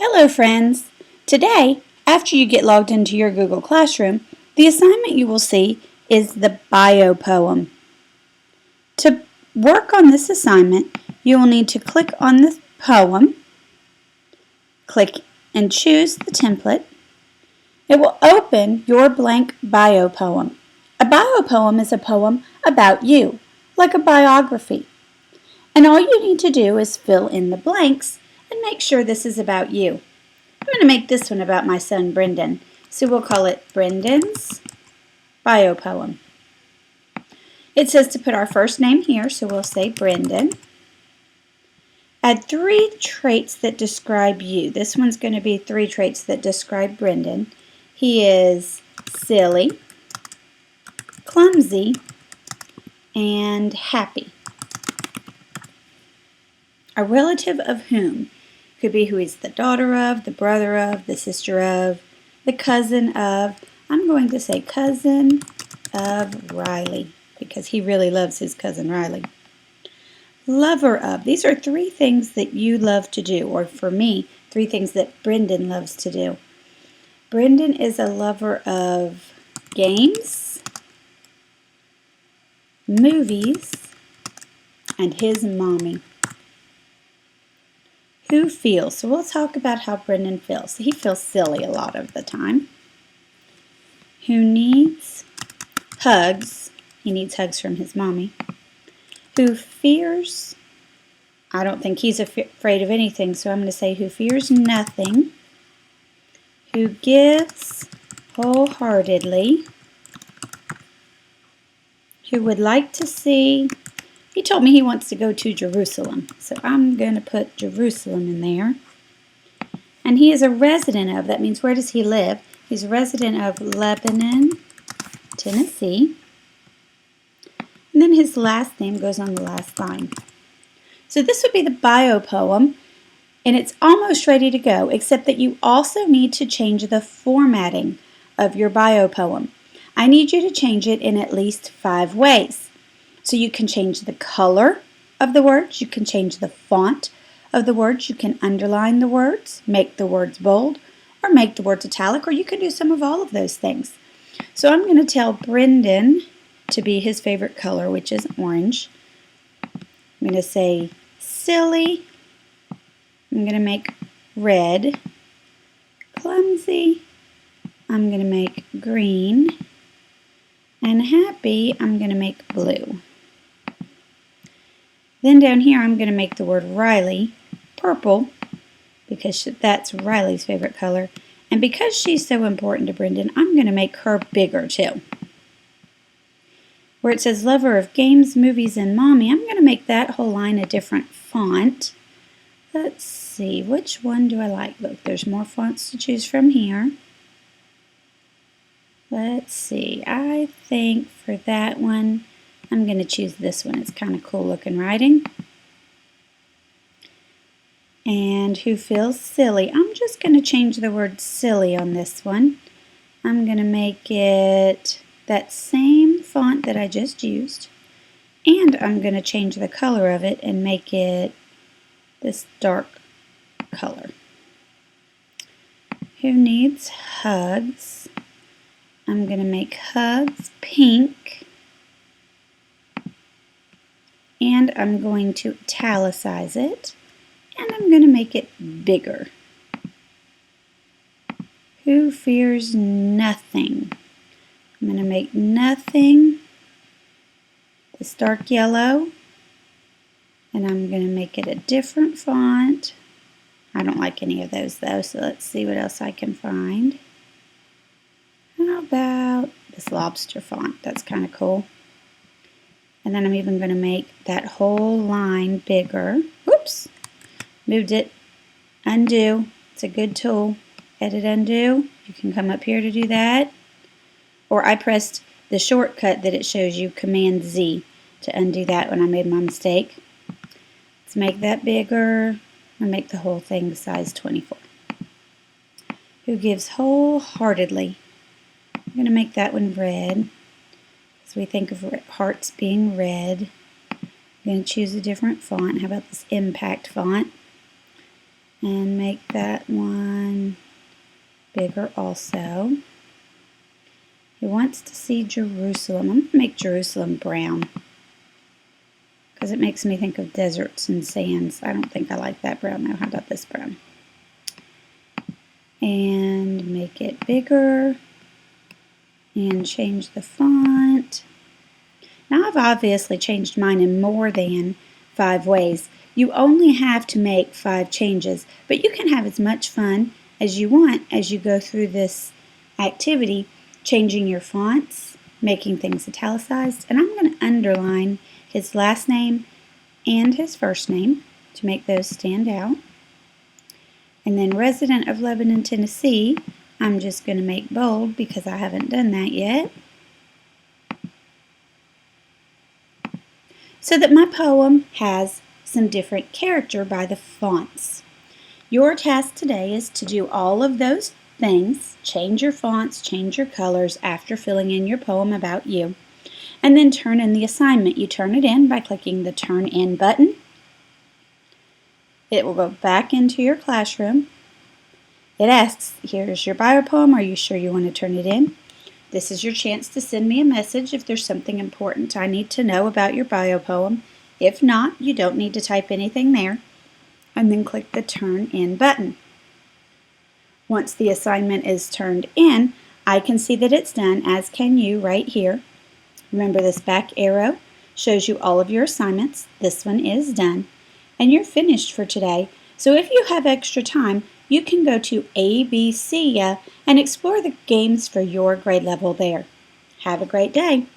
Hello friends! Today, after you get logged into your Google Classroom, the assignment you will see is the BioPoem. To work on this assignment, you will need to click on the poem, click and choose the template. It will open your blank BioPoem. A BioPoem is a poem about you, like a biography. And all you need to do is fill in the blanks and make sure this is about you. I'm going to make this one about my son Brendan, so we'll call it Brendan's BioPoem. It says to put our first name here, so we'll say Brendan. Add 3 traits that describe you. This one's going to be 3 traits that describe Brendan. He is silly, clumsy, and happy. A relative of whom could be who he's the daughter of, the brother of, the sister of, the cousin of. I'm going to say cousin of Riley because he really loves his cousin Riley. Lover of. These are 3 things that you love to do, or for me, 3 things that Brendan loves to do. Brendan is a lover of games, movies, and his mommy. Who feels? So we'll talk about how Brendan feels. He feels silly a lot of the time. Who needs hugs? He needs hugs from his mommy. Who fears? I don't think he's afraid of anything, so I'm going to say who fears nothing. Who gives wholeheartedly. Who would like to see. He told me he wants to go to Jerusalem, so I'm going to put Jerusalem in there. And he is a resident of, that means where does he live? He's a resident of Lebanon, Tennessee. And then his last name goes on the last line. So this would be the BioPoem, and it's almost ready to go, except that you also need to change the formatting of your BioPoem. I need you to change it in at least 5 ways. So you can change the color of the words, you can change the font of the words, you can underline the words, make the words bold, or make the words italic, or you can do some of all of those things. So I'm going to tell Brendan to be his favorite color, which is orange. I'm going to say silly. I'm going to make red. Clumsy. I'm going to make green. And happy, I'm going to make blue. Then down here, I'm going to make the word Riley purple because that's Riley's favorite color. And because she's so important to Brendan, I'm going to make her bigger too. Where it says lover of games, movies, and mommy, I'm going to make that whole line a different font. Let's see, which one do I like? Look, there's more fonts to choose from here. Let's see, I think for that one, I'm going to choose this one. It's kind of cool looking writing. And who feels silly? I'm just going to change the word silly on this one. I'm going to make it that same font that I just used. And I'm going to change the color of it and make it this dark color. Who needs hugs? I'm going to make hugs pink. And I'm going to italicize it. And I'm going to make it bigger. Who fears nothing? I'm going to make nothing this dark yellow. And I'm going to make it a different font. I don't like any of those though, so let's see what else I can find. How about this lobster font? That's kind of cool. And then I'm even going to make that whole line bigger. Whoops! Moved it. Undo. It's a good tool. Edit, undo. You can come up here to do that. Or I pressed the shortcut that it shows you, Command Z, to undo that when I made my mistake. Let's make that bigger. I'll make the whole thing size 24. Who gives wholeheartedly? I'm going to make that one red. So we think of hearts being red. I'm going to choose a different font. How about this impact font? and make that one bigger also. He wants to see Jerusalem. I'm going to make Jerusalem brown because it makes me think of deserts and sands. I don't think I like that brown though. How about this brown? And make it bigger and change the font. Now I've obviously changed mine in more than 5 ways. You only have to make 5 changes, but you can have as much fun as you want as you go through this activity, changing your fonts, making things italicized, and I'm going to underline his last name and his first name to make those stand out. And then resident of Lebanon, Tennessee, I'm just going to make bold because I haven't done that yet, so that my poem has some different character by the fonts. Your task today is to do all of those things, change your fonts, change your colors after filling in your poem about you, and then turn in the assignment. You turn it in by clicking the Turn In button. It will go back into your classroom. It asks, here's your BioPoem, are you sure you want to turn it in? This is your chance to send me a message if there's something important I need to know about your BioPoem. If not, you don't need to type anything there. And then click the Turn In button. Once the assignment is turned in, I can see that it's done, as can you right here. Remember, this back arrow shows you all of your assignments. This one is done. And you're finished for today. So if you have extra time, you can go to ABC and explore the games for your grade level there. Have a great day.